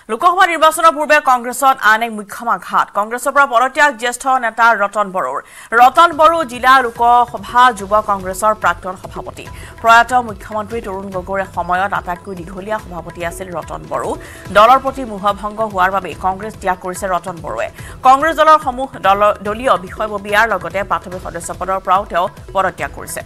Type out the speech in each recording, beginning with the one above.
লোকসভা নিৰ্বাচনৰ পূৰ্বে কংগ্ৰেছত আন এক মুখ্য আঘাত কংগ্ৰেছৰ পৰা পদত্যাগ জ্যেষ্ঠ নেতা ৰতন বড়ো জিলা লোকসভা যুৱ কংগ্ৰেছৰ প্ৰাক্তন সভাপতি প্ৰয়াত মুখ্যমন্ত্ৰী তৰুণ গগৈৰ সময়ত আটাইতকৈ দীঘলীয়া সভাপতি আছিল ৰতন বড়ো দলৰ প্ৰতি মোহভংগ হোৱাৰ বাবে কংগ্ৰেছ ত্যাগ কৰিছে ৰতন বড়োৱে কংগ্ৰেছ দলৰ সমূহ দলীয় বিষয়ববীয়াৰ লগতে প্ৰাথমিক সদস্য পদৰ পৰাও তেওঁ পদত্যাগ কৰিছে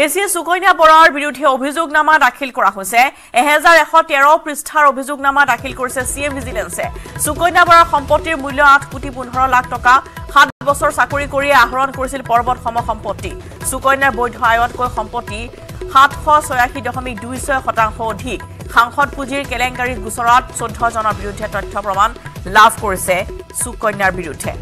এছিয়ে সুকন্যা বৰাৰ বিৰুদ্ধে অভিযোগনামা দাখিল কৰা হৈছে 1113 পৃষ্ঠাৰ অভিযোগনামা দাখিল কৰিছে সিএম ভিজিলেন্সে সুকন্যা বৰাৰ সম্পত্তিৰ মূল্য 8 কোটি 15 লাখ টকা 7 বছৰ চাকৰি কৰি আহৰণ কৰিছিল পৰ্বত সম্পত্তি সুকন্যাৰ বৈধ আয়তকৈ সম্পত্তি 786.26% অধিক সাংসদ পুঁজিৰ কেলেংকাৰীৰ গোচৰত 14 জনৰ বিৰুদ্ধে তথ্য প্ৰমাণ লাভ কৰিছে সুকন্যাৰ বিৰুদ্ধে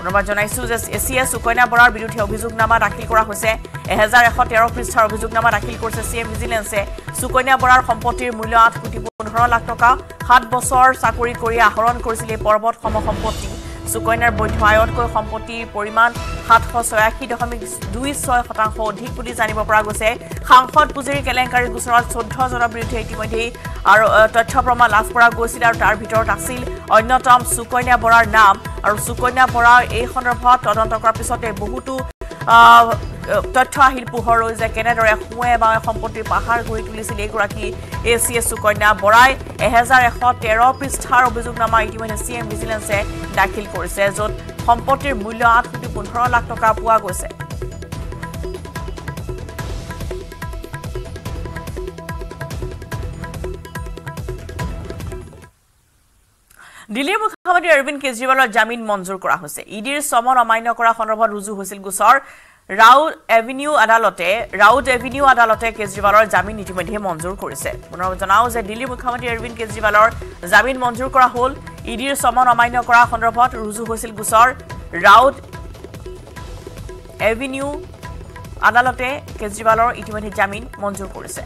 অনুবাদ জনাইছো যে এছিয়ে সুকন্যা বৰাৰ বিৰুদ্ধে অভিযোগনামা দাখিল কৰা হৈছে 1113 পৃষ্ঠাৰ অভিযোগনামা দাখিল কৰিছে সিএম ভিজিলেন্সে সুকন্যা বৰাৰ সম্পত্তিৰ মূল্য 8 কোটি 15 লাখ টকা 7 বছৰ চাকৰি কৰি আহৰণ কৰিছিল পৰ্বত সম্পত্তি সুকন্যাৰ বৈধ আয়তকৈ সম্পত্তিৰ পৰিমাণ 786.26% অধিক বুলি জানিব পৰা গৈছে সাংসদ পুঁজিৰ কেলেংকাৰীৰ গোচৰত 14 জনৰ বিৰুদ্ধে ইতিমধ্যে আৰু তথ্য প্ৰমাণ লাভ কৰা গৈছিল আৰু তাৰ ভিতৰত আছিল অন্যতম সুকন্যা বৰাৰ নাম আৰু সুকন্যা বৰাৰ এই সন্দৰ্ভত তদন্ত কৰাৰ পিছতে বহুতো তথ্য আহিল পোহৰলৈ যে কেনেদৰে হুৱে বা সম্পত্তিৰ পাহাৰ গঢ়ি তুলিছিল এইগৰাকী এছিয়ে সুকন্যা বৰাই 1113 পৃষ্ঠাৰ অভিযোগনামা ইতিমধ্যে সিএম ভিজিলেন্সে দাখিল কৰিছে য'ত সম্পত্তিৰ মূল্য 8 কোটি 15 লাখ টকা পোৱা গৈছে দিল্লীৰ মুখ্যমন্ত্ৰী অৰবিন্দ কেজৰিৱালৰ জামিন মঞ্জুৰ কৰা হৈছে ইডিৰ সমন অমান্য কৰা সন্দৰ্ভত ৰুজু হৈছিল গোচৰ ৰাউট এভিনিউ আদালতে কেজৰিৱালৰ জামিন ইতিমধ্যে মঞ্জুৰ কৰিছে পুনৰ জনাও যে দিল্লীৰ মুখ্যমন্ত্ৰী অৰবিন্দ কেজৰিৱালৰ জামিন মঞ্জুৰ কৰা হ'ল ইডিৰ সমন অমান্য কৰা সন্দৰ্ভত ৰুজু হৈছিল গোচৰ ৰাউট এভিনিউ আদালতে কেজৰিৱালৰ ইতিমধ্যে জামিন মঞ্জুৰ কৰিছে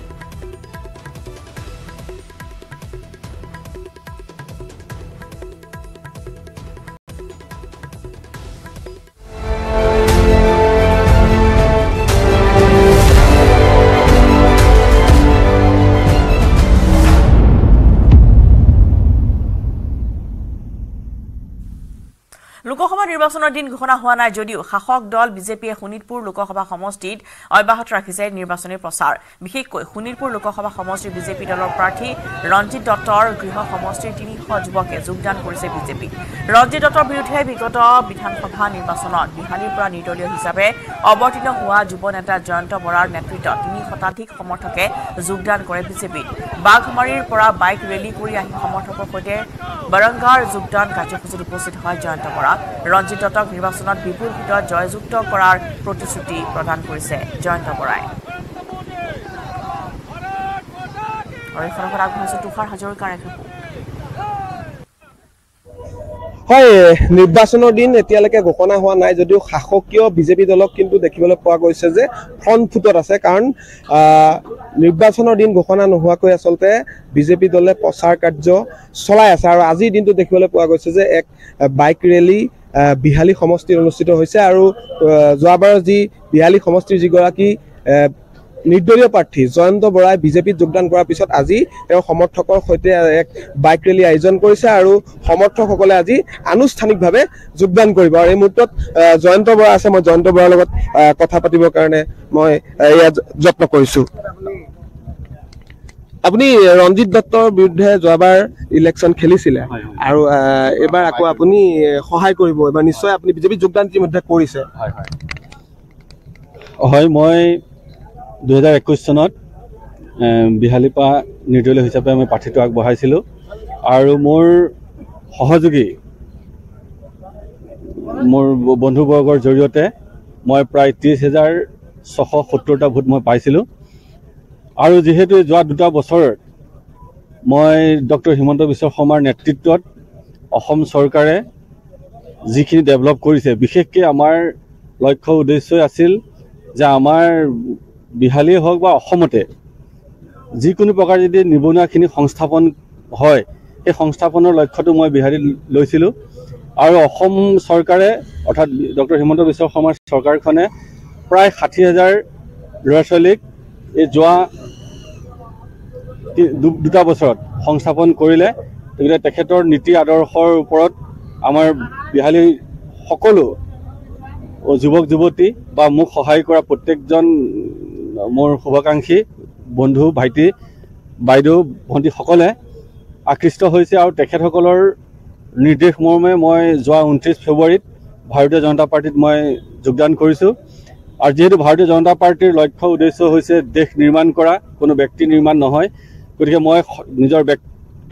লোকসভা নিৰ্বাচনৰ দিন ঘোষণা হোৱা নাই যদিও শাসক দল বিজেপিয়ে শোণিতপুৰ লোকসভা সমষ্টিত অব্যাহত ৰাখিছে নিৰ্বাচনী প্ৰচাৰ বিশেষকৈ শোণিতপুৰ লোকসভা সমষ্টিৰ বিজেপি দলৰ প্ৰাৰ্থী ৰঞ্জিত দত্তৰ গৃহ সমষ্টিৰ 300 যুৱকে যোগদান কৰিছে বিজেপিত ৰঞ্জিত দত্তৰ বিৰুদ্ধে বিগত বিধানসভা নিৰ্বাচনত বিহালীৰ পৰা নিৰ্দলীয় হিচাপে অৱতীৰ্ণ হোৱা যুৱ নেতা জয়ন্ত বৰাৰ নেতৃত্বত 3 শতাধিক সমৰ্থকে যোগদান কৰে বিজেপিত বাঘমাৰীৰ পৰা বাইক ৰেলী কৰি আহি সমৰ্থকৰ সৈতে বৰংগাৰ যোগদান কাৰ্যসূচীত উপস্থিত হয় জয়ন্ত বৰা ৰঞ্জিত দত্তক নিৰ্বাচনত বিপুল ভোটত জয়যুক্ত কৰাৰ প্ৰতিশ্ৰুতি প্ৰদান কৰিছে জয়ন্ত বৰাই আৰু এখনৰ আগবঢ়াইছে তুষাৰ হাজৰিকাৰ হয় নিৰ্বাচনৰ দিন এতিয়ালৈকে ঘোষণা হোৱা নাই যদিও শাসকীয় বিজেপি দলক কিন্তু দেখিবলৈ পোৱা গৈছে যে ফ্ৰণ্ট ফুটত আছে কাৰণ নিৰ্বাচনৰ দিন ঘোষণা নোহোৱাকৈ আচলতে বিজেপি দলে প্ৰচাৰ কাৰ্য চলাই আছে আৰু আজিৰ দিনটো দেখিবলৈ পোৱা গৈছে যে এক বাইক ৰেলী বিহালী সমষ্টিত অনুষ্ঠিত হৈছে আৰু যোৱাবাৰৰ যি বিহালী সমষ্টিৰ যিগৰাকী নিৰ্দলীয় প্ৰাৰ্থী জয়ন্ত বৰাই বিজেপিত যোগদান কৰাৰ পিছত আজি তেওঁ সমৰ্থকৰ সৈতে এক বাইক ৰেলী আয়োজন কৰিছে আৰু সমৰ্থকসকলে আজি আনুষ্ঠানিকভাৱে যোগদান কৰিব আৰু এই মুহূৰ্তত জয়ন্ত বৰা আছে মই জয়ন্ত বৰাৰ লগত কথা পাতিবৰ কাৰণে মই এয়া যত্ন কৰিছো আপুনি ৰঞ্জিত দত্তৰ বিৰুদ্ধে যোৱাবাৰ ইলেকশ্যন খেলিছিলে আৰু এবাৰ আকৌ আপুনি সহায় কৰিব এবাৰ নিশ্চয় আপুনি বিজেপিত যোগদান ইতিমধ্যে কৰিছে হয় মই 2021 চনত বিহালীৰ পৰা নিৰ্দলীয় হিচাপে আমি প্ৰাৰ্থীটো আগবঢ়াইছিলোঁ আৰু মোৰ সহযোগী মোৰ বন্ধুবৰ্গৰ জৰিয়তে মই প্ৰায় 30,670টা ভোট মই পাইছিলোঁ আৰু যিহেতু যোৱা 2 বছৰত মই ডক্টৰ হিমন্ত বিশ্ব শৰ্মাৰ নেতৃত্বত অসম চৰকাৰে যিখিনি ডেভেলপ কৰিছে বিশেষকৈ আমাৰ লক্ষ্য উদ্দেশ্যই আছিল যে আমাৰ বিহালীয়ে হওক বা অসমতে যিকোনো প্ৰকাৰ যদি নিবনুৱাখিনি সংস্থাপন হয় সেই সংস্থাপনৰ লক্ষ্যটো মই বিহালীত লৈছিলোঁ আৰু অসম চৰকাৰে অৰ্থাৎ ডক্টৰ হিমন্ত বিশ্ব শৰ্মাৰ চৰকাৰখনে প্ৰায় 60,000 ল'ৰা ছোৱালীক এই যোৱা 2 বছৰত সংস্থাপন কৰিলে। গতিকে তেখেতৰ নীতি আদৰ্শৰ ওপৰত আমাৰ বিহালী সকলো যুৱক যুৱতী বা মোক সহায় কৰা প্ৰত্যেকজন মোৰ শুভাকাংক্ষী বন্ধু ভাইটি বাইদেউ ভণ্টিসকলে আকৃষ্ট হৈছে আৰু তেখেতসকলৰ নিৰ্দেশ মৰ্মে মই যোৱা 29 ফেব্ৰুৱাৰীত ভাৰতীয় জনতা পাৰ্টিত মই যোগদান কৰিছোঁ। আৰু যেহেতু ভাৰতীয় জনতা পাৰ্টিৰ লক্ষ্য উদ্দেশ্য হৈছে দেশ নিৰ্মাণ কৰা, কোনো ব্যক্তি নিৰ্মাণ নহয়, গতিকে মই নিজৰ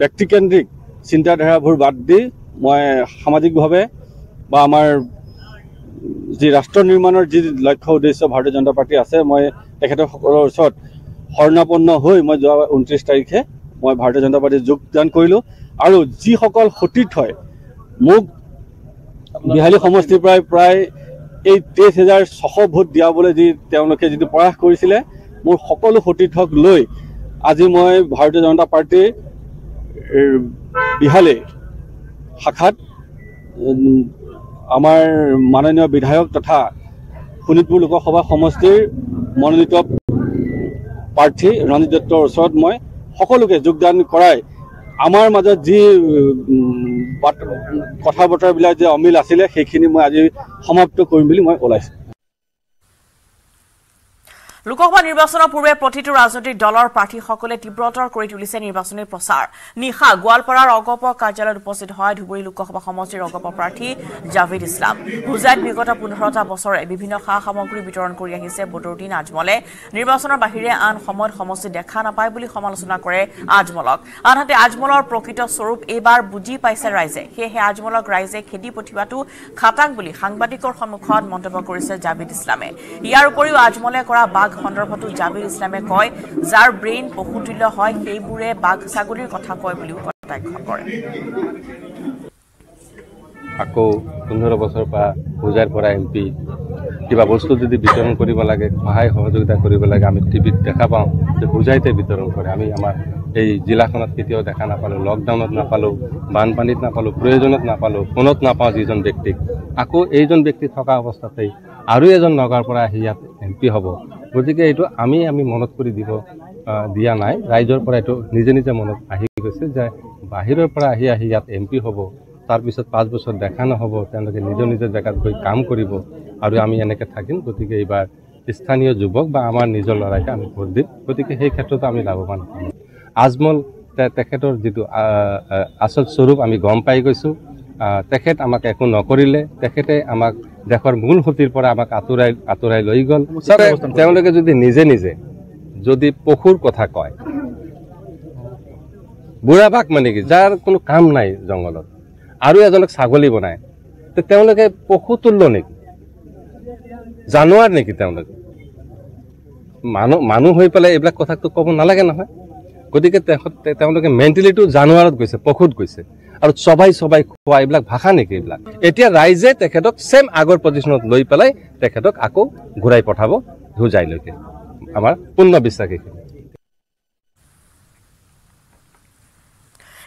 ব্যক্তিকেন্দ্ৰিক চিন্তাধাৰাবোৰ বাদ দি মই সামাজিকভাৱে বা আমাৰ যি ৰাষ্ট্ৰ নিৰ্মাণৰ যি লক্ষ্য উদ্দেশ্য ভাৰতীয় জনতা পাৰ্টি আছে, মই তেখেতসকলৰ ওচৰত শৰণাপন্ন হৈ মই যোৱা 29 তাৰিখে মই ভাৰতীয় জনতা পাৰ্টিত যোগদান কৰিলোঁ। আৰু যিসকল সতীৰ্থই মোক বিহালী সমষ্টিৰ পৰাই প্ৰায় এই 23,600 ভোট দিয়াবলৈ তেওঁলোকে যিটো প্ৰয়াস কৰিছিলে, মোৰ সকলো সতীৰ্থক লৈ আজি মই ভাৰতীয় জনতা পাৰ্টিৰ বিহালী শাখাত আমাৰ মাননীয় বিধায়ক তথা শোণিতপুৰ লোকসভা সমষ্টিৰ মনোনীত প্ৰাৰ্থী ৰঞ্জিত দত্তৰ ওচৰত মই সকলোকে যোগদান কৰাই আমাৰ মাজত যি কথা বতৰাবিলাক যে অমিল আছিলে সেইখিনি মই আজি সমাপ্ত কৰিম বুলি মই ওলাইছোঁ। লোকসভা নিৰ্বাচনৰ পূৰ্বে প্ৰতিটো ৰাজনৈতিক দলৰ প্ৰাৰ্থীসকলে তীব্ৰতৰ কৰি তুলিছে নিৰ্বাচনী প্ৰচাৰ। নিশা গোৱালপাৰাৰ অগপ কাৰ্যালয়ত উপস্থিত হয় ধুবুৰী লোকসভা সমষ্টিৰ অগপ প্ৰাৰ্থী জাভেদ ইছলাম। হুজাইত বিগত 15টা বছৰে বিভিন্ন সা সামগ্ৰী বিতৰণ কৰি আহিছে বদৰুদ্দিন আজমলে। নিৰ্বাচনৰ বাহিৰে আন সময়ত সমষ্টি দেখা নাপায় বুলি সমালোচনা কৰে আজমলক। আনহাতে আজমলৰ প্ৰকৃত স্বৰূপ এইবাৰ বুজি পাইছে ৰাইজে, সেয়েহে আজমলক ৰাইজে খেদি পঠিওৱাটো খাটাং বুলি সাংবাদিকৰ সন্মুখত মন্তব্য কৰিছে জাভেদ ইছলামে। ইয়াৰ উপৰিও আজমলে কৰা বাঘ সন্দৰ্ভতো জাভেদ ইছলামে কয়, যাৰ ব্ৰেইন পশুতুল্য হয় সেইবোৰে বাঘ ছাগলীৰ কথা কয় বুলিও কটাক্ষ কৰে। আকৌ 15 বছৰৰ পৰা হুজাইৰ পৰা MP কিবা বস্তু যদি বিতৰণ কৰিব লাগে, সহায় সহযোগিতা কৰিব লাগে, আমি টিভিত দেখা পাওঁ যে হুজাইতে বিতৰণ কৰে। আমি আমাৰ এই জিলাখনত কেতিয়াও দেখা নাপালোঁ, লকডাউনত নাপালোঁ, বানপানীত নাপালোঁ, প্ৰয়োজনত নাপালোঁ, ফোনত নাপাওঁ যিজন ব্যক্তিক। আকৌ এইজন ব্যক্তি থকা অৱস্থাতেই আৰু এজন নগাঁৱৰ পৰা আহি ইয়াত MP হ'ব। গতিকে এইটো আমি মনত কৰি দিয়া নাই, ৰাইজৰ পৰা এইটো নিজে নিজে মনত আহি গৈছে যে বাহিৰৰ পৰা আহি ইয়াত MP হ'ব, তাৰপিছত 5 বছৰ দেখা নহ'ব, তেওঁলোকে নিজৰ নিজৰ জেগাত গৈ কাম কৰিব আৰু আমি এনেকৈ থাকিম। গতিকে এইবাৰ স্থানীয় যুৱক বা আমাৰ নিজৰ ল'ৰাকে আমি ভোট দিম। গতিকে সেই ক্ষেত্ৰতো আমি লাভৱান হ'ম। আজমল তেখেতৰ যিটো আচল স্বৰূপ আমি গম পাই গৈছোঁ। তেখেত আমাক একো নকৰিলে, তেখেতে আমাক দেশৰ মূল সুঁতিৰ পৰা আমাক আঁতৰাই লৈ গ'ল। তেওঁলোকে যদি নিজে নিজে যদি পশুৰ কথা কয়, বুঢ়া বাঘ মানে কি, যাৰ কোনো কাম নাই জংঘলত, আৰু এজনক ছাগলী বনায়, তেওঁলোকে পশুতুল্য নেকি, জানোৱাৰ নেকি? মানুহ হৈ পেলাই এইবিলাক কথাটো ক'ব নালাগে নহয়। গতিকে তেওঁলোকে মেণ্টেলিটিটো জানোৱাৰত গৈছে, পশুত গৈছে। আৰু চবাই খোৱা এইবিলাক ভাষা নেকি এইবিলাক? এতিয়া ৰাইজে তেখেতক ছেম আগৰ পজিশ্যনত লৈ পেলাই তেখেতক আকৌ ঘূৰাই পঠাব হুজাইলৈকে, আমাৰ পূৰ্ণ বিশ্বাস এইখিনি।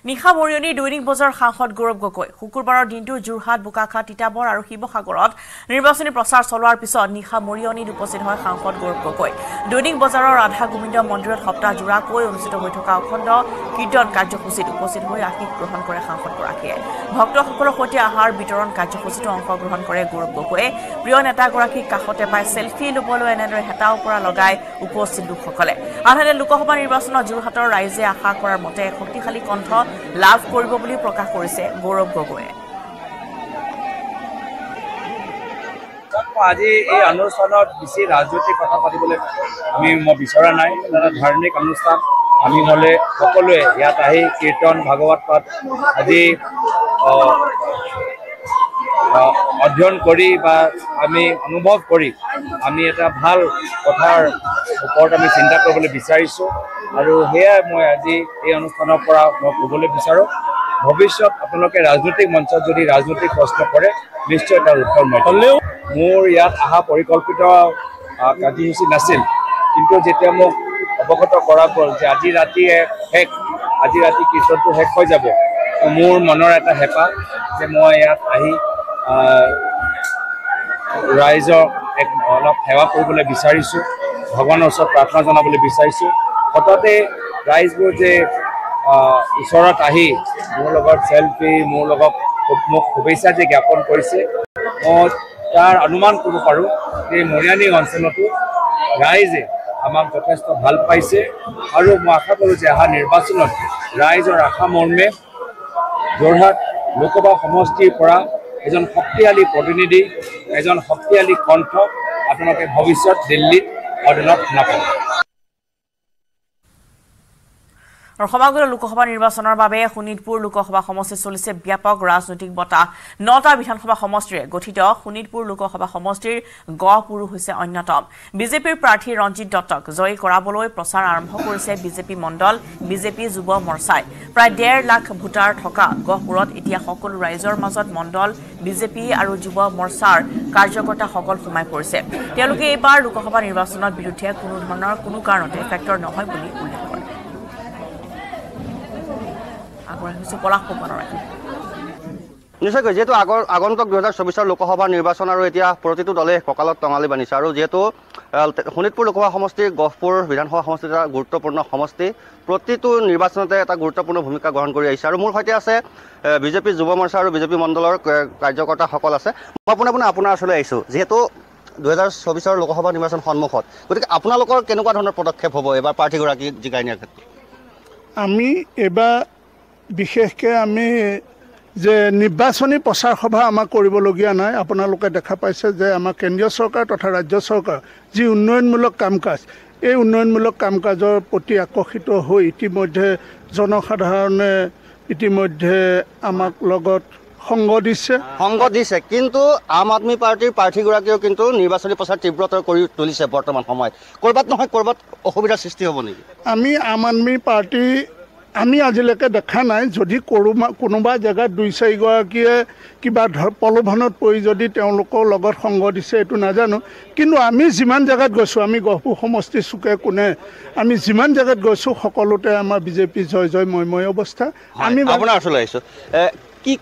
নিশা মৰিয়নি দৈনিক বজাৰ সাংসদ গৌৰৱ গগৈ শুকুৰবাৰৰ দিনটো যোৰহাট, বোকাখাত, তিতাবৰ আৰু শিৱসাগৰত নিৰ্বাচনী প্ৰচাৰ চলোৱাৰ পিছত নিশা মৰিয়নিত উপস্থিত হয় সাংসদ গৌৰৱ গগৈ। দৈনিক বজাৰৰ ৰাধা গোবিন্দ মন্দিৰত সপ্তাহজোৰাকৈ অনুষ্ঠিত হৈ থকা অখণ্ড কীৰ্তন কাৰ্যসূচীত উপস্থিত হৈ আশীষ গ্ৰহণ কৰে সাংসদগৰাকীয়ে। ভক্তসকলৰ সৈতে আহাৰ বিতৰণ কাৰ্যসূচীতো অংশগ্ৰহণ কৰে গৌৰৱ গগৈয়ে। প্ৰিয় নেতাগৰাকীক কাষতে পাই ছেলফি ল'বলৈ এনেদৰে হেতা ওপৰা লগাই উপস্থিত লোকসকলে। আনহাতে লোকসভা নিৰ্বাচনত যোৰহাটৰ ৰাইজে আশা কৰাৰ মতে শক্তিশালী কণ্ঠ লাভ কৰিব বুলি প্ৰকাশ কৰিছে গৌৰৱ গগৈয়ে। আজি এই অনুষ্ঠানত বেছি ৰাজনৈতিক কথা পাতিবলৈ মই বিচৰা নাই। এটা ধাৰ্মিক অনুষ্ঠান আমি হ'লে সকলোৱে ইয়াত আহি কীৰ্তন, ভাগৱত পাঠ আজি অধ্যয়ন কৰি বা আমি অনুভৱ কৰি আমি এটা ভাল কথাৰ ওপৰত আমি চিন্তা কৰিবলৈ বিচাৰিছোঁ। আৰু সেয়াই মই আজি এই অনুষ্ঠানৰ পৰা মই ক'বলৈ বিচাৰোঁ, ভৱিষ্যত আপোনালোকে ৰাজনৈতিক মঞ্চত যদি ৰাজনৈতিক প্ৰশ্ন কৰে নিশ্চয় তাৰ উত্তৰ মই হ'লেও মোৰ ইয়াত অহা পৰিকল্পিত কাৰ্যসূচী নাছিল। কিন্তু যেতিয়া মোক অৱগত কৰা গ'ল যে আজি ৰাতি কীৰ্তনটো শেষ হৈ যাব, মোৰ মনৰ এটা হেঁপাহ যে মই ইয়াত আহি ৰাইজক অলপ সেৱা কৰিবলৈ বিচাৰিছোঁ, ভগৱানৰ ওচৰত প্ৰাৰ্থনা জনাবলৈ বিচাৰিছোঁ। সততে ৰাইজবোৰ যে ওচৰত আহি মোৰ লগত চেল্ফি, মোৰ লগত মোক শুভেচ্ছা যে জ্ঞাপন কৰিছে, মই তাৰ অনুমান কৰিব পাৰোঁ যে মৰিয়নি অঞ্চলতো ৰাইজে আমাক যথেষ্ট ভাল পাইছে। আৰু মই আশা কৰোঁ যে অহা নিৰ্বাচনত ৰাইজৰ আশা মৰ্মে যোৰহাট লোকসভা সমষ্টিৰ পৰা এজন শক্তিশালী প্ৰতিনিধি, এজন শক্তিশালী কণ্ঠ আপোনালোকে ভৱিষ্যত দিল্লীত অধীনত নাপাব। আৰু সমগ্ৰ লোকসভা নিৰ্বাচনৰ বাবে শোণিতপুৰ লোকসভা সমষ্টিত চলিছে ব্যাপক ৰাজনৈতিক বঁটা। 9টা বিধানসভা সমষ্টিৰে গঠিত শোণিতপুৰ লোকসভা সমষ্টিৰ গহপুৰ হৈছে অন্যতম। বিজেপিৰ প্ৰাৰ্থী ৰঞ্জিত দত্তক জয়ী কৰাবলৈ প্ৰচাৰ আৰম্ভ কৰিছে বিজেপি মণ্ডল, বিজেপি যুৱ মৰ্চাই। প্ৰায় 1.5 লাখ ভোটাৰ থকা গহপুৰত এতিয়া সকলো ৰাইজৰ মাজত মণ্ডল, বিজেপি আৰু যুৱ মৰ্চাৰ কাৰ্যকৰ্তাসকল সোমাই পৰিছে। তেওঁলোকে এইবাৰ লোকসভা নিৰ্বাচনৰ বিৰুদ্ধে কোনো ধৰণৰ কোনো কাৰণতে ফেক্টৰ নহয় বুলি উল্লেখ কৰে। নিশ্চয়কৈ যিহেতু আগন্তুক 2024 লোকসভা নিৰ্বাচন আৰু এতিয়া প্ৰতিটো দলে কঁকালত টঙালি বান্ধিছে আৰু যিহেতু শোণিতপুৰ লোকসভা সমষ্টি, গহপুৰ বিধানসভা সমষ্টি এটা গুৰুত্বপূৰ্ণ সমষ্টি, প্ৰতিটো নিৰ্বাচনতে এটা গুৰুত্বপূৰ্ণ ভূমিকা গ্ৰহণ কৰি আহিছে। আৰু মোৰ সৈতে আছে বিজেপি যুৱ মৰ্চা আৰু বিজেপি মণ্ডলৰ কাৰ্যকৰ্তাসকল আছে। মই আপোনাৰ ওচৰলৈ আহিছোঁ, যিহেতু 2024 লোকসভা নিৰ্বাচন সন্মুখত, গতিকে আপোনালোকৰ কেনেকুৱা ধৰণৰ পদক্ষেপ হ'ব এবাৰ প্ৰাৰ্থীগৰাকী জিকাই নিয়াৰ ক্ষেত্ৰত? আমি এইবাৰ বিশেষকৈ আমি যে নিৰ্বাচনী প্ৰচাৰ সভা আমাক কৰিবলগীয়া নাই। আপোনালোকে দেখা পাইছে যে আমাৰ কেন্দ্ৰীয় চৰকাৰ তথা ৰাজ্য চৰকাৰ যি উন্নয়নমূলক কাম কাজ, এই উন্নয়নমূলক কাম কাজৰ প্ৰতি আকৰ্ষিত হৈ ইতিমধ্যে জনসাধাৰণে আমাক লগত সংগ দিছে। কিন্তু আম আদমি পাৰ্টিৰ প্ৰাৰ্থীগৰাকীয়েও কিন্তু নিৰ্বাচনী প্ৰচাৰ তীব্ৰতৰ কৰি তুলিছে বৰ্তমান সময়ত। ক'ৰবাত নহয় ক'ৰবাত অসুবিধাৰ সৃষ্টি হ'ব নেকি? আমি আম আদমি পাৰ্টি আজিলৈকে দেখা নাই। যদি কোনোবা জেগাত 2-4 গৰাকীয়ে কিবা প্ৰলোভনত পৰি যদি তেওঁলোকৰ লগত সংগ দিছে এইটো নাজানো, কিন্তু আমি যিমান জেগাত গৈছোঁ, আমি গহপুৰ সমষ্টিৰ চুকে কোণে আমি যিমান জেগাত গৈছোঁ সকলোতে আমাৰ বিজেপি জয় জয় ময় অৱস্থা। আমি আপোনাৰ ওচৰলৈ আহিছোঁ,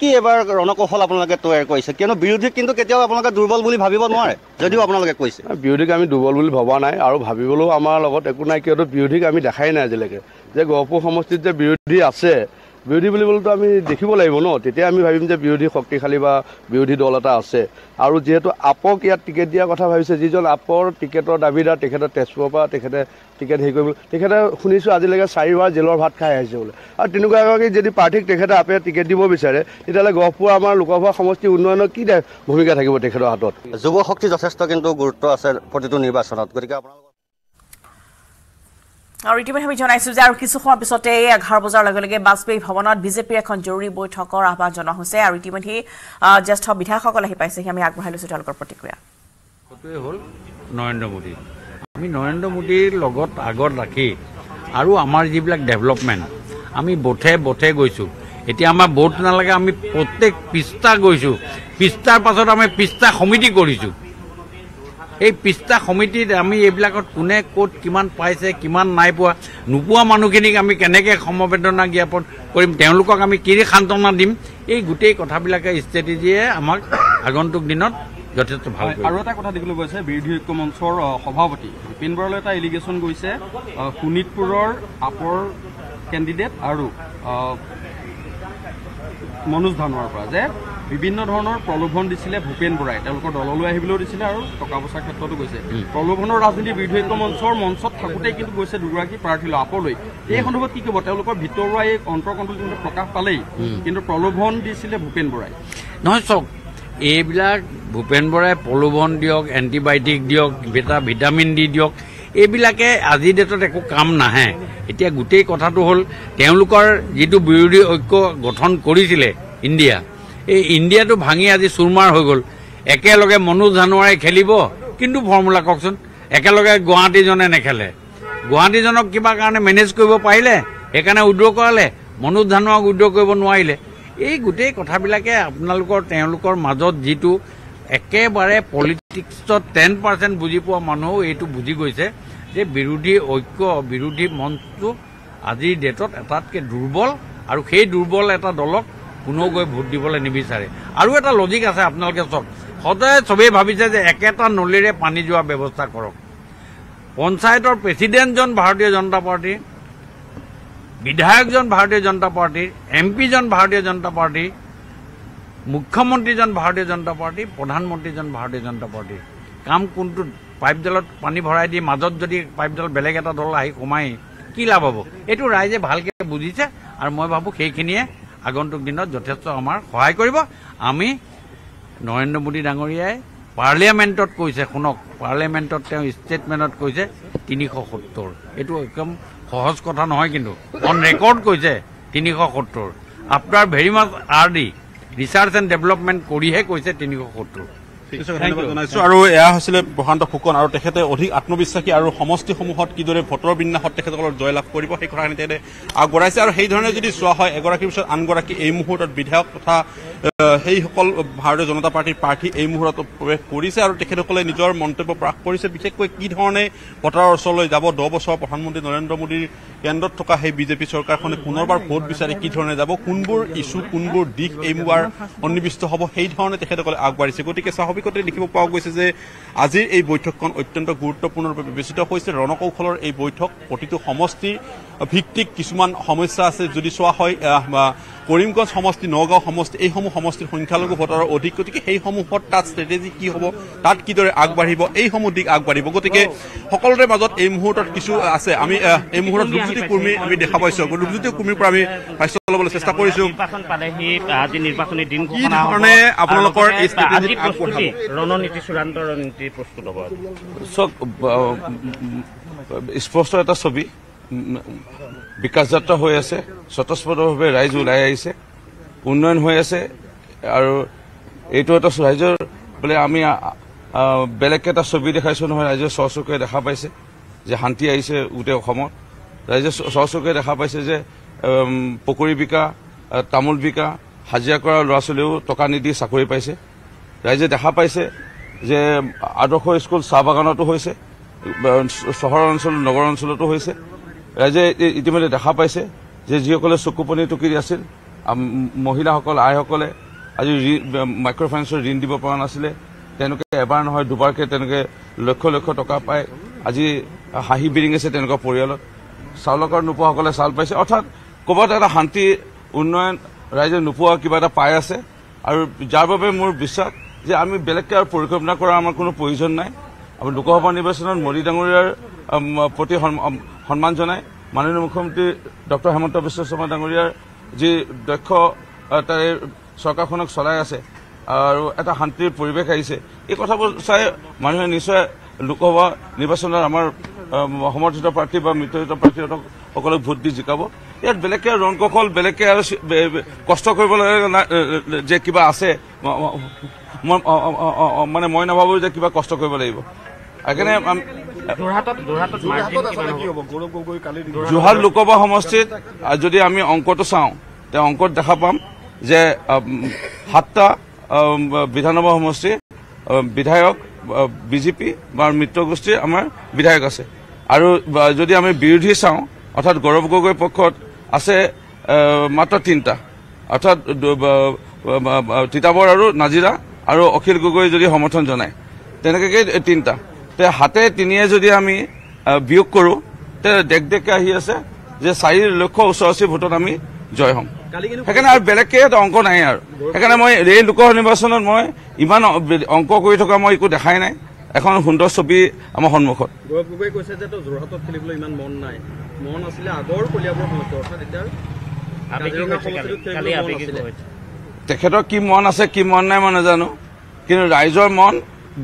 কি এবাৰ ৰণকৌশল আপোনালোকে তৈয়াৰ কৰিছে? কিয়নো বিৰোধীক কিন্তু কেতিয়াও আপোনালোকে দুৰ্বল বুলি ভাবিব নোৱাৰে, যদিও আপোনালোকে কৈছে। বিৰোধীক আমি দুৰ্বল বুলি ভবা নাই আৰু ভাবিবলৈও আমাৰ লগত একো নাই, কিয়নো বিৰোধীক আমি দেখাই নাই আজিলৈকে। যে গহপুৰ সমষ্টিত যে বিৰোধী আছে, বিৰোধী বুলিবলৈতো আমি দেখিব লাগিব ন, তেতিয়া আমি ভাবিম যে বিৰোধী শক্তিশালী বা বিৰোধী দল এটা আছে। আৰু যিহেতু আপক ইয়াত টিকেট দিয়াৰ কথা ভাবিছে, যিজন আপৰ টিকেটৰ দাবীদাৰ, তেখেতে তেজপুৰৰ পৰা তেখেতে টিকেট হেৰি কৰিব, তেখেতে শুনিছোঁ আজিলৈকে 4বাৰ জেলৰ ভাত খাই আহিছে বোলে। আৰু তেনেকুৱা এগৰাকী যদি প্ৰাৰ্থীক তেখেতে আপে টিকেট দিব বিচাৰে, তেতিয়াহ'লে গহপুৰ আমাৰ লোকসভা সমষ্টি উন্নয়নৰ কি ভূমিকা থাকিব তেখেতৰ হাতত? যুৱ শক্তি যথেষ্ট কিন্তু গুৰুত্ব আছে প্ৰতিটো নিৰ্বাচনত, গতিকে আপোনালোকৰ আৰু ইতিমধ্যে আমি জনাইছোঁ যে আৰু কিছু সময় পিছতে 11 বজাৰ লগে লগে বাজপেয়ী ভৱনত বিজেপিৰ এখন জৰুৰী বৈঠকৰ আহ্বান জনোৱা হৈছে। আৰু ইতিমধ্যে জ্যেষ্ঠ বিধায়কসকল আহি পাইছেহি, আমি আগবঢ়াই লৈছোঁ তেওঁলোকৰ প্ৰতিক্ৰিয়া। কথাটোৱে হ'ল নৰেন্দ্ৰ মোদী। আমি নৰেন্দ্ৰ মোদীৰ লগত আগত ৰাখি আৰু আমাৰ যিবিলাক ডেভেলপমেণ্ট আমি বঠে গৈছোঁ। এতিয়া আমাৰ ভোট নালাগে, আমি প্ৰত্যেক পৃষ্ঠা গৈছোঁ, পৃষ্ঠাৰ পাছত আমি পৃষ্ঠা সমিতি কৰিছোঁ। এই পৃষ্ঠা সমিতিত আমি এইবিলাকত কোনে ক'ত কিমান পাইছে, কিমান নাই পোৱা, নোপোৱা মানুহখিনিক আমি কেনেকৈ সমবেদনা জ্ঞাপন কৰিম, তেওঁলোকক আমি কি সান্তনা দিম, এই গোটেই কথাবিলাকে ষ্ট্ৰেটেজিয়ে আমাক আগন্তুক দিনত যথেষ্ট ভাল। আৰু এটা কথা দেখিবলৈ গৈছে, বিৰোধী ঐক্য মঞ্চৰ সভাপতি বিপিন বৰালৈ এটা এলিগেশ্যন গৈছে শোণিতপুৰৰ আপৰ কেণ্ডিডেট আৰু মনোজ ধানোৱাৰ পৰা, যে বিভিন্ন ধৰণৰ প্ৰলোভন দিছিলে ভূপেন বৰাই, তেওঁলোকৰ দললৈ আহিবলৈও দিছিলে আৰু টকা পইচাৰ ক্ষেত্ৰতো গৈছে। প্ৰলোভনৰ ৰাজনীতি বিৰোধী ঐক্য মঞ্চত থাকোঁতেই কিন্তু গৈছে দুগৰাকী প্ৰাৰ্থীলৈ আপলৈ। এই সন্দৰ্ভত কি ক'ব? তেওঁলোকৰ ভিতৰুৱা এই অন্তৰ্কণ্ঠল কিন্তু প্ৰকাশ পালেই, কিন্তু প্ৰলোভন দিছিলে ভূপেন বৰাই। নহয় চাওক, এইবিলাক ভূপেন বৰাই প্ৰলোভন দিয়ক, এণ্টিবায়'টিক দিয়ক, ভিটামিন দি দিয়ক, এইবিলাকে আজিৰ ডেটত একো কাম নাহে। এতিয়া গোটেই কথাটো হ'ল তেওঁলোকৰ যিটো বিৰোধী ঐক্য গঠন কৰিছিলে ইণ্ডিয়া, এই ইণ্ডিয়াটো ভাঙি আজি চুৰমাৰ হৈ গ'ল। একেলগে মনোজ ধানোৱাৰে খেলিব, কিন্তু ফৰ্মুলা কওকচোন, একেলগে গুৱাহাটীজনে নেখেলে। গুৱাহাটীজনক কিবা কাৰণে মেনেজ কৰিব পাৰিলে, সেইকাৰণে উইড্ৰ কৰালে, মনোজ ধানোৱাক উইড্ৰ কৰিব নোৱাৰিলে। এই গোটেই কথাবিলাকে তেওঁলোকৰ মাজত যিটো একেবাৰে পলিটিক্সত 10% বুজি পোৱা মানুহো এইটো বুজি গৈছে যে বিৰোধী ঐক্য, বিৰোধী মঞ্চটো আজিৰ ডেটত এটাতকৈ দুৰ্বল আৰু সেই দুৰ্বল এটা দলক কোনেও গৈ ভোট দিবলৈ নিবিচাৰে আৰু এটা লজিক আছে আপোনালোকে চাওক সদায় চবেই ভাবিছে যে একেটা নলীৰে পানী যোৱা ব্যৱস্থা কৰক পঞ্চায়তৰ প্ৰেচিডেণ্টজন ভাৰতীয় জনতা পাৰ্টীৰ বিধায়কজন ভাৰতীয় জনতা পাৰ্টীৰ এমপিজন ভাৰতীয় জনতা পাৰ্টীৰ মুখ্যমন্ত্ৰীজন ভাৰতীয় জনতা পাৰ্টী প্ৰধানমন্ত্ৰীজন ভাৰতীয় জনতা পাৰ্টীৰ কাম কোনটো পাইপডালত পানী ভৰাই দি মাজত যদি পাইপডাল বেলেগ এটা দল আহি সোমাই কি লাভ হ'ব এইটো ৰাইজে ভালকৈ বুজিছে আৰু মই ভাবোঁ সেইখিনিয়ে আগন্তুক দিনত যথেষ্ট আমাৰ সহায় কৰিব আমি নৰেন্দ্ৰ মোদী ডাঙৰীয়াই পাৰ্লিয়ামেণ্টত কৈছে শুনক পাৰ্লিয়ামেণ্টত তেওঁ ষ্টেটমেণ্টত কৈছে 370 এইটো একদম সহজ কথা নহয় কিন্তু অন ৰেকৰ্ড কৈছে 370 after very much R D research and development কৰিহে কৈছে 370 ধন্যবাদ জনাইছো আৰু এয়া হৈছিলে প্ৰশান্ত ফুকন আৰু তেখেতে অধিক আত্মবিশ্বাসী আৰু সমষ্টিসমূহত কিদৰে ভোটৰ বিন্যাসত তেখেতসকলৰ জয়লাভ কৰিব সেই কথাখিনি তেখেতে আগবঢ়াইছে আৰু সেইধৰণে যদি চোৱা হয় এগৰাকীৰ পিছত আনগৰাকী এই মুহূৰ্তত বিধায়ক তথা সেইসকল ভাৰতীয় জনতা পাৰ্টীৰ প্ৰাৰ্থী এই মুহূৰ্তত প্ৰৱেশ কৰিছে আৰু তেখেতসকলে নিজৰ মন্তব্য প্ৰকাশ কৰিছে বিশেষকৈ কি ধৰণে ভোটাৰৰ ওচৰলৈ যাব 10 বছৰ প্ৰধানমন্ত্ৰী নৰেন্দ্ৰ মোদীৰ কেন্দ্ৰত থকা সেই বিজেপি চৰকাৰখনে পুনৰবাৰ ভোট বিচাৰি কি ধৰণে যাব কোনবোৰ ইছ্যু কোনবোৰ দিশ এইবাৰ সন্নিৱিষ্ট হ'ব সেই ধৰণে তেখেতসকলে আগবাঢ়িছে গতিকে স্বাভাৱিকতে দেখিব পোৱা গৈছে যে আজিৰ এই বৈঠকখন অত্যন্ত গুৰুত্বপূৰ্ণৰূপে বিবেচিত হৈছে ৰণকৌশলৰ এই বৈঠক প্ৰতিটো সমষ্টি ভিত্তিক কিছুমান সমস্যা আছে যদি চোৱা হয় কৰিমগঞ্জ সমষ্টি নগাঁও সমষ্টি এইসমূহ সমষ্টিৰ সংখ্যালঘু ভোটাৰৰ অধিক গতিকে সেইসমূহত তাত ষ্ট্ৰেটেজি কি হ'ব তাত কিদৰে আগবাঢ়িব এইসমূহ দিশ আগবাঢ়িব গতিকে সকলোৰে মাজত এই মুহূৰ্তত কিছু আছে আমি এই মুহূৰ্তত ৰূপজ্যোতি কুৰ্মী আমি দেখা পাইছো ৰূপজ্যোতি কুৰ্মীৰ পৰা আমি ভাষ্য ল'বলৈ চেষ্টা কৰিছো নিৰ্বাচনী দিন কি ধৰণে আপোনালোকৰ এই ষ্ট্ৰেটেজি ৰণনীতি চূড়ান্ত ৰণনীতি প্ৰস্তুত হ'ব চক স্পষ্ট এটা ছবি বিকাশ যাত্ৰা হৈ আছে স্বতঃস্ফূৰ্তভাৱে ৰাইজ ওলাই আহিছে উন্নয়ন হৈ আছে আৰু এইটো এটা ৰাইজৰ বোলে আমি বেলেগকৈ এটা ছবি দেখাইছোঁ নহয় ৰাইজে চকুৰে দেখা পাইছে যে শান্তি আহিছে গোটেই অসমত ৰাইজে চকুৰে দেখা পাইছে যে পকৰি বিকা তামোল বিকা হাজিৰা কৰা ল'ৰা ছোৱালীও টকা নিদি চাকৰি পাইছে ৰাইজে দেখা পাইছে যে আদৰ্শ স্কুল চাহ বাগানতো হৈছে চহৰ অঞ্চল নগৰ অঞ্চলতো হৈছে ৰাইজে ইতিমধ্যে দেখা পাইছে যে যিসকলে চকুপনি টুকি আছিল মহিলাসকল আইসকলে আজি মাইক্ৰ' ফাইনেন্সৰ ঋণ দিব পৰা নাছিলে তেওঁলোকে এবাৰ নহয় দুবাৰকৈ তেওঁলোকে লক্ষ লক্ষ টকা পায় আজি হাঁহি বিৰিঙিছে তেনেকুৱা পৰিয়ালত চাউলৰ কাৰ্ড নোপোৱাসকলে চাউল পাইছে অৰ্থাৎ ক'ৰবাত এটা শান্তি উন্নয়ন ৰাইজে নোপোৱা কিবা এটা পাই আছে আৰু যাৰ বাবে মোৰ বিশ্বাস যে আমি বেলেগকৈ আৰু পৰিকল্পনা কৰাৰ আমাৰ কোনো প্ৰয়োজন নাই আৰু লোকসভা নিৰ্বাচনত মোদী ডাঙৰীয়াৰ প্ৰতি সন্মান জনাই মাননীয় মুখ্যমন্ত্ৰী ডক্টৰ হিমন্ত বিশ্ব শৰ্মা ডাঙৰীয়াৰ যি দক্ষ তাৰে চৰকাৰখনক চলাই আছে আৰু এটা শান্তিৰ পৰিৱেশ আহিছে এই কথাবোৰ চাই মানুহে নিশ্চয় লোকসভা নিৰ্বাচনত আমাৰ সমৰ্থিত প্ৰাৰ্থী বা মিত্ৰহিত প্ৰাৰ্থীসকলক ভোট দি জিকাব ইয়াত বেলেগকৈ ৰণকৌশল বেলেগকৈ আৰু কষ্ট কৰিব যে কিবা আছে মানে মই নাভাবোঁ যে কিবা কষ্ট কৰিব লাগিব সেইকাৰণে যোৰহাট লোকসভা সমষ্টিত যদি আমি অংকটো চাওঁ তে অংকত দেখা পাম যে 7টা বিধানসভা সমষ্টি বিধায়ক বিজেপি বা মিত্ৰ গোষ্ঠীৰ আমাৰ বিধায়ক আছে আৰু যদি আমি বিৰোধী চাওঁ অৰ্থাৎ গৌৰৱ গগৈ পক্ষত আছে মাত্ৰ 3টা অৰ্থাৎ তিতাবৰ আৰু নাজিৰা আৰু অখিল গগৈ যদি সমৰ্থন জনায় তেনেকৈ 3টা তে হাতে 3য়ে যদি আমি বিয়োগ কৰোঁ তে দেখ আহি আছে যে 4,88,000 ভোটত আমি জয় হ'ম সেইকাৰণে আৰু বেলেগকৈ এটা অংক নাই আৰু সেইকাৰণে মই এই লোকসভা নিৰ্বাচনত মই ইমান অংক কৰি থকা মই একো দেখাই নাই এখন সুন্দৰ ছবি আমাৰ সন্মুখত গৌৰৱ গগৈ কৈছে যে যোৰহাটত খেলিবলৈ ইমান মন নাই মন আছিলে আগৰ কলিয়াবৰ সমষ্টি অৰ্থাৎ এতিয়া তেখেতৰ কি মন আছে কি মন নাই মই নাজানো কিন্তু ৰাইজৰ মন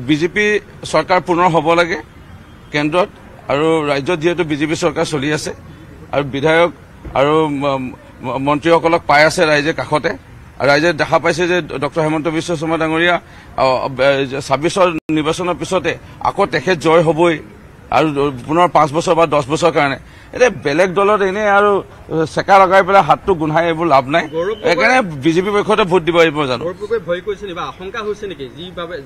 বিজেপি চৰকাৰ পুনৰ হ'ব লাগে কেন্দ্ৰত আৰু ৰাজ্যত যিহেতু বিজেপি চৰকাৰ চলি আছে আৰু বিধায়ক আৰু মন্ত্ৰীসকলক পাই আছে ৰাইজে কাষতে ৰাইজে দেখা পাইছে যে ডক্টৰ হিমন্ত বিশ্ব শৰ্মা ডাঙৰীয়া 26ৰ নিৰ্বাচনৰ পিছতে আকৌ তেখেত জয় হ'বই আৰু পুনৰ 5 বছৰ বা 10 বছৰৰ কাৰণে এতিয়া বেলেগ দলত এনেই আৰু চেকা লগাই পেলাই হাতটো গোন্ধাই এইবোৰ লাভ নাই সেইকাৰণে বিজেপি পক্ষতে ভোট দিব পাৰিব জানো ভয় কৰিছে নেকি বা আশংকা হৈছে নেকি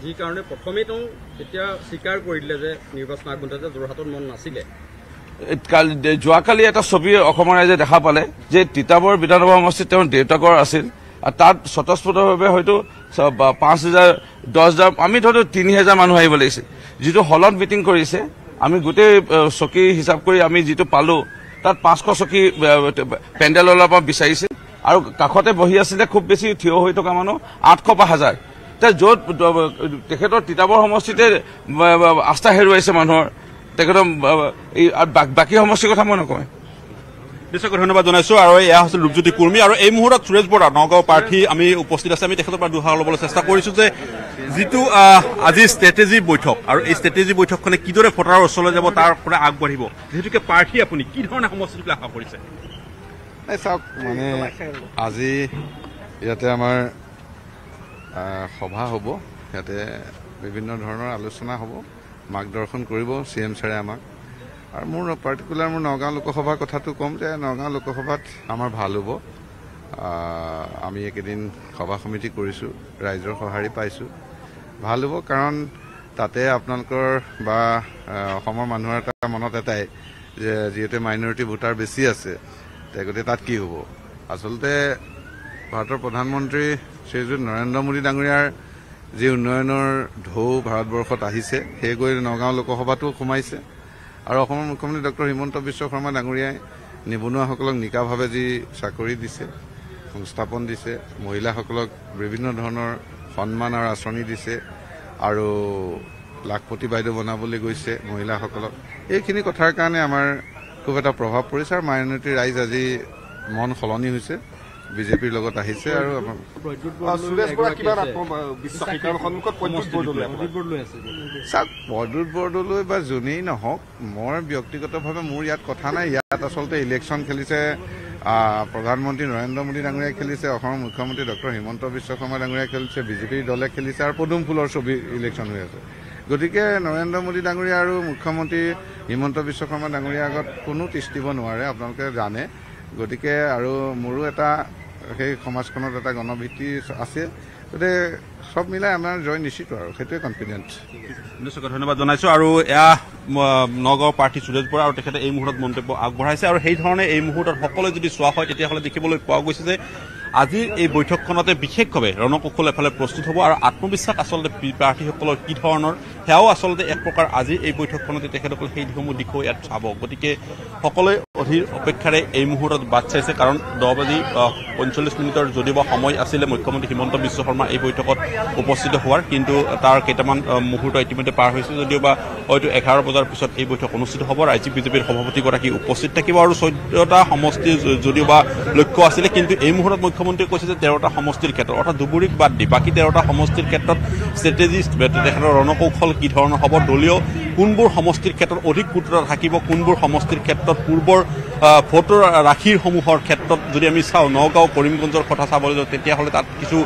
যি কাৰণে প্ৰথমেই তেওঁ এতিয়া স্বীকাৰ কৰি দিলে যে নিৰ্বাচন আগমুহূৰ্ততে যোৰহাটত মন নাছিলে যোৱাকালি এটা ছবি অসমৰ ৰাইজে দেখা পালে যে তিতাবৰ বিধানসভা সমষ্টিত তেওঁৰ দেউতাকৰ আছিল আৰু তাত স্বতঃস্ফূৰ্তভাৱে হয়তো 5,000 10,000 আমি ধৰো 3,000 মানুহ আহিব লাগিছিল যিটো হলত মিটিং কৰিছে আমি গোটেই চকী হিচাপ কৰি আমি যিটো পালো তাত 500 চকী পেণ্ডেল ওলাব বিচাৰিছে আৰু কাষতে বহি আছিলে খুব বেছি থিয় হৈ থকা মানুহ 800 বা 1000 য'ত তেখেতৰ তিতাবৰ সমষ্টিতে আস্থা হেৰুৱাইছে মানুহৰ তেখেতৰ বাকী সমষ্টিৰ কথা মই নকওঁ নিশ্চয়কৈ ধন্যবাদ জনাইছো আৰু এয়া আছিল ৰূপজ্যোতি কুৰ্মী আৰু এই মুহূৰ্তত সুৰেশ বৰা নগাঁও প্ৰাৰ্থী আমি উপস্থিত আছে আমি তেখেতৰ পৰা দুহাৰ ল'বলৈ চেষ্টা কৰিছো যে যিটো আজি ষ্ট্ৰেটেজি বৈঠক আৰু এই ষ্ট্ৰেটেজি বৈঠকখনে কিদৰে ভোটাৰৰ ওচৰলৈ যাব তাৰ পৰা আগবাঢ়িব যিহেতুকে প্ৰাৰ্থী আপুনি কি ধৰণে সমষ্টিটোলৈ আশা কৰিছে চাওক মানে আজি ইয়াতে আমাৰ সভা হ'ব ইয়াতে বিভিন্ন ধৰণৰ আলোচনা হ'ব মাৰ্গদৰ্শন কৰিব CM ছাৰে আমাক আৰু মোৰ পাৰ্টিকুলাৰ মোৰ নগাঁও লোকসভাৰ কথাটো ক'ম যে নগাঁও লোকসভাত আমাৰ ভাল হ'ব আমি একেদিন সভা সমিতি কৰিছোঁ ৰাইজৰ সঁহাৰি পাইছোঁ ভাল হ'ব কাৰণ তাতে আপোনালোকৰ বা অসমৰ মানুহৰ এটা মনত এটাই যে যিহেতু মাইনৰিটি ভোটাৰ বেছি আছে গতিকে তাত কি হ'ব আচলতে ভাৰতৰ প্ৰধানমন্ত্ৰী শ্ৰীযুত নৰেন্দ্ৰ মোদী ডাঙৰীয়াৰ যি উন্নয়নৰ ঢৌ ভাৰতবৰ্ষত আহিছে সেই গৈ নগাঁও লোকসভাতো সোমাইছে আৰু অসমৰ মুখ্যমন্ত্ৰী ডক্টৰ হিমন্ত বিশ্ব শৰ্মা ডাঙৰীয়াই নিবনুৱাসকলক নিকাভাৱে যি চাকৰি দিছে সংস্থাপন দিছে মহিলাসকলক বিভিন্ন ধৰণৰ সন্মান আৰু আঁচনি দিছে আৰু লাখপতি বাইদেউ বনাবলৈ গৈছে মহিলাসকলক এইখিনি কথাৰ কাৰণে আমাৰ খুব এটা প্ৰভাৱ পৰিছে আৰু মাইনৰিটি ৰাইজ আজি মন সলনি হৈছে বিজেপিৰ লগত আহিছে আৰু প্ৰদ্যুৎ বৰদলৈ বা যোনেই নহওক মই ব্যক্তিগতভাৱে মোৰ ইয়াত কথা নাই ইয়াত আচলতে ইলেকশ্যন খেলিছে প্ৰধানমন্ত্ৰী নৰেন্দ্ৰ মোদী ডাঙৰীয়াই খেলিছে অসমৰ মুখ্যমন্ত্ৰী ডক্টৰ হিমন্ত বিশ্ব শৰ্মা ডাঙৰীয়াই খেলিছে বিজেপিৰ দলে খেলিছে আৰু পদুম ফুলৰ ছবি ইলেকশ্যন হৈ আছে গতিকে নৰেন্দ্ৰ মোদী ডাঙৰীয়া আৰু মুখ্যমন্ত্ৰী হিমন্ত বিশ্ব শৰ্মা ডাঙৰীয়াৰ আগত কোনো তিষ্ঠিব নোৱাৰে আপোনালোকে জানে গতিকে আৰু মোৰো এটা সেই সমাজখনত এটা গণভিত্তি আছে গতিকে সব মিলাই আমাৰ জয় নিশ্চিত আৰু সেইটোৱে কনফিডেণ্ট নিশ্চয়কৈ ধন্যবাদ জনাইছো আৰু এয়া নগাঁও প্ৰাৰ্থী সুৰেশ বৰা আৰু তেখেতে এই মুহূৰ্তত মন্তব্য আগবঢ়াইছে আৰু সেই ধৰণে এই মুহূৰ্তত সকলোৱে যদি চোৱা হয় তেতিয়াহ'লে দেখিবলৈ পোৱা গৈছে যে আজিৰ এই বৈঠকখনতে বিশেষভাৱে ৰণকৌশল এফালে প্ৰস্তুত হ'ব আৰু আত্মবিশ্বাস আচলতে প্ৰাৰ্থীসকলৰ কি ধৰণৰ সেয়াও আচলতে এক প্ৰকাৰ আজিৰ এই বৈঠকখনতে তেখেতসকলে সেইসমূহ দিশো ইয়াত চাব গতিকে সকলোৱে অধীৰ অপেক্ষাৰে এই মুহূৰ্তত বাট চাইছে কাৰণ 10:45 যদিও সময় আছিলে মুখ্যমন্ত্ৰী হিমন্ত বিশ্ব শৰ্মা এই বৈঠকত উপস্থিত হোৱাৰ কিন্তু তাৰ কেইটামান মুহূৰ্ত ইতিমধ্যে পাৰ হৈছে যদিও বা হয়তো 11 বজাৰ পিছত এই বৈঠক অনুষ্ঠিত হ'ব ৰাজ্যিক বিজেপিৰ সভাপতিগৰাকী উপস্থিত থাকিব আৰু 14টা সমষ্টি যদিও বা লক্ষ্য আছিলে কিন্তু এই মুহূৰ্তত মুখ্যমন্ত্ৰীয়ে কৈছে যে 13টা সমষ্টিৰ ক্ষেত্ৰত অৰ্থাৎ ধুবুৰীক বাদ দি বাকী 13টা সমষ্টিৰ ক্ষেত্ৰত ষ্ট্ৰেটেজি তেখেতৰ ৰণকৌশল কি ধৰণৰ হ'ব দলীয় কোনবোৰ সমষ্টিৰ ক্ষেত্ৰত অধিক কুটৰা থাকিব কোনবোৰ সমষ্টিৰ ক্ষেত্ৰত পূৰ্বৰ ভোটৰ ৰাশিসমূহৰ ক্ষেত্ৰত যদি আমি চাওঁ নগাঁও কৰিমগঞ্জৰ কথা চাবলৈ যাওঁ তেতিয়াহ'লে তাত কিছু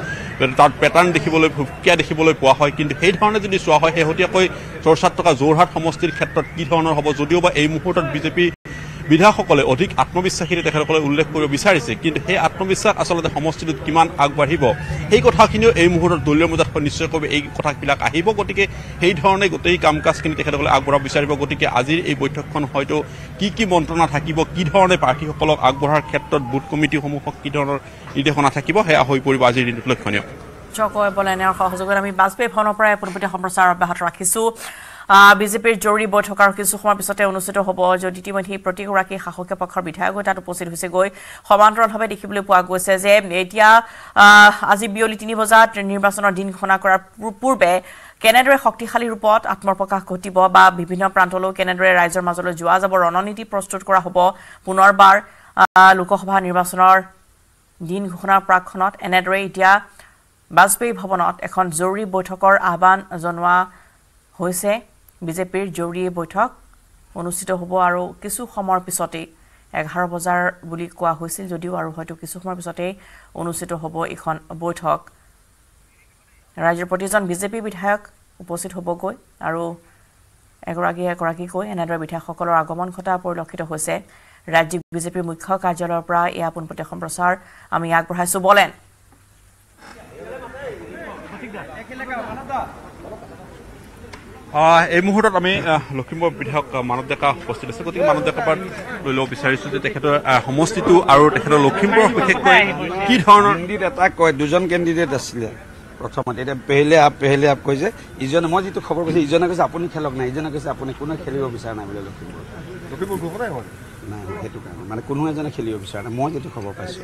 তাত পেটাৰ্ণ দেখিবলৈ ভুকিয়া দেখিবলৈ পোৱা হয় কিন্তু সেই ধৰণে যদি চোৱা হয় শেহতীয়াকৈ চৰ্চাত থকা যোৰহাট সমষ্টিৰ ক্ষেত্ৰত কি ধৰণৰ হ'ব যদিও বা এই মুহূৰ্তত বিজেপি বিধায়কসকলে অধিক আত্মবিশ্বাসীৰে তেখেতসকলে উল্লেখ কৰিব বিচাৰিছে কিন্তু সেই আত্মবিশ্বাস আচলতে সমষ্টিটোত কিমান আগবাঢ়িব সেই কথাখিনিও এই মুহূৰ্তত দলীয় মজাত নিশ্চয়কৈ এই কথাবিলাক আহিব গতিকে সেই ধৰণে গোটেই কাম কাজখিনি তেখেতসকলে আগবঢ়াব বিচাৰিব গতিকে আজিৰ এই বৈঠকখন হয়তো কি মন্ত্ৰণা থাকিব কি ধৰণে প্ৰাৰ্থীসকলক আগবঢ়াৰ ক্ষেত্ৰত বুথ কমিটিসমূহক কি ধৰণৰ নিৰ্দেশনা থাকিব সেয়া হৈ পৰিব আজিৰ দিনটোত লক্ষণীয় চকয় বলেনৰ সহযোগত আমি বাজপেয়ী ভৱনৰ পৰা পোনপটীয়া সম্প্ৰচাৰ অব্যাহত ৰাখিছো বিজেপিৰ জৰুৰী বৈঠক আৰু কিছু সময়ৰ পিছতে অনুষ্ঠিত হ'ব য'ত ইতিমধ্যে প্ৰতিগৰাকী শাসকীয় পক্ষৰ বিধায়ক তাত উপস্থিত হৈছে গৈ সমান্তৰালভাৱে দেখিবলৈ পোৱা গৈছে যে এতিয়া আজি বিয়লি 3 বজাত নিৰ্বাচনৰ দিন ঘোষণা কৰাৰ পূৰ্বে কেনেদৰে শক্তিশালী ৰূপত আত্মপ্ৰকাশ ঘটিব বা বিভিন্ন প্ৰান্তলৈ কেনেদৰে ৰাইজৰ মাজলৈ যোৱা যাব ৰণনীতি প্ৰস্তুত কৰা হ'ব পুনৰবাৰ লোকসভা নিৰ্বাচনৰ দিন ঘোষণাৰ প্ৰাকখনত এনেদৰে এতিয়া বাজপেয়ী ভৱনত এখন জৰুৰী বৈঠকৰ আহ্বান জনোৱা হৈছে বিজেপিৰ জৰুৰী বৈঠক অনুষ্ঠিত হ'ব আৰু কিছু সময়ৰ পিছতে 11 বজাৰ বুলি কোৱা হৈছিল যদিও আৰু হয়তো কিছু সময়ৰ পিছতে অনুষ্ঠিত হ'ব এখন বৈঠক ৰাজ্যৰ প্ৰতিজন বিজেপি বিধায়ক উপস্থিত হ'বগৈ আৰু এগৰাকীকৈ এনেদৰে বিধায়কসকলৰ আগমন ঘটা পৰিলক্ষিত হৈছে ৰাজ্যিক বিজেপিৰ মুখ্য কাৰ্যালয়ৰ পৰা এয়া পোনপটীয়া সম্প্ৰচাৰ আমি আগবঢ়াইছো বলেন এই মুহূৰ্তত আমি লখিমপুৰ বিধায়ক মানৱ ডেকা উপস্থিত আছে গতিকে মানৱ ডেকাৰ পৰা লৈ ল'ব বিচাৰিছোঁ যে তেখেতৰ সমষ্টিটো আৰু তেখেতৰ লখিমপুৰৰ বিশেষকৈ কি ধৰণৰ এটা কয় দুজন কেণ্ডিডেট আছিলে প্ৰথমতে এতিয়া পেহেলে আপ কৈছে ইজনে মই যিটো খবৰ পাইছোঁ ইজনে কৈছে আপুনি খেলক নাই ইজনে কৈছে আপুনি কোনে খেলিব বিচৰা নাই বোলে লখিমপুৰ নাই সেইটো কাৰণে মানে কোনো এজনে খেলিব বিচৰা নাই মই যিটো খবৰ পাইছোঁ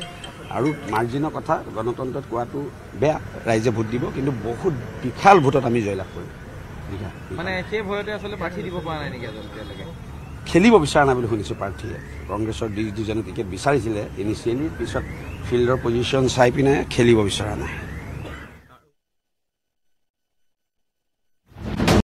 আৰু মাৰ্জিনৰ কথা গণতন্ত্ৰত কোৱাটো বেয়া ৰাইজে ভোট দিব কিন্তু বহুত বিশাল ভোটত আমি জয়লাভ কৰিম মানে সেই ভয়তে আচলতে প্ৰাৰ্থী দিব পৰা নাই নেকি এতিয়ালৈকে খেলিব বিচৰা নাই বুলি শুনিছোঁ প্ৰাৰ্থীয়ে কংগ্ৰেছৰ দুজনে টিকেট বিচাৰিছিলে ইনিচিয়েলি পিছত ফিল্ডৰ পজিশ্যন চাই পিনে খেলিব বিচৰা নাই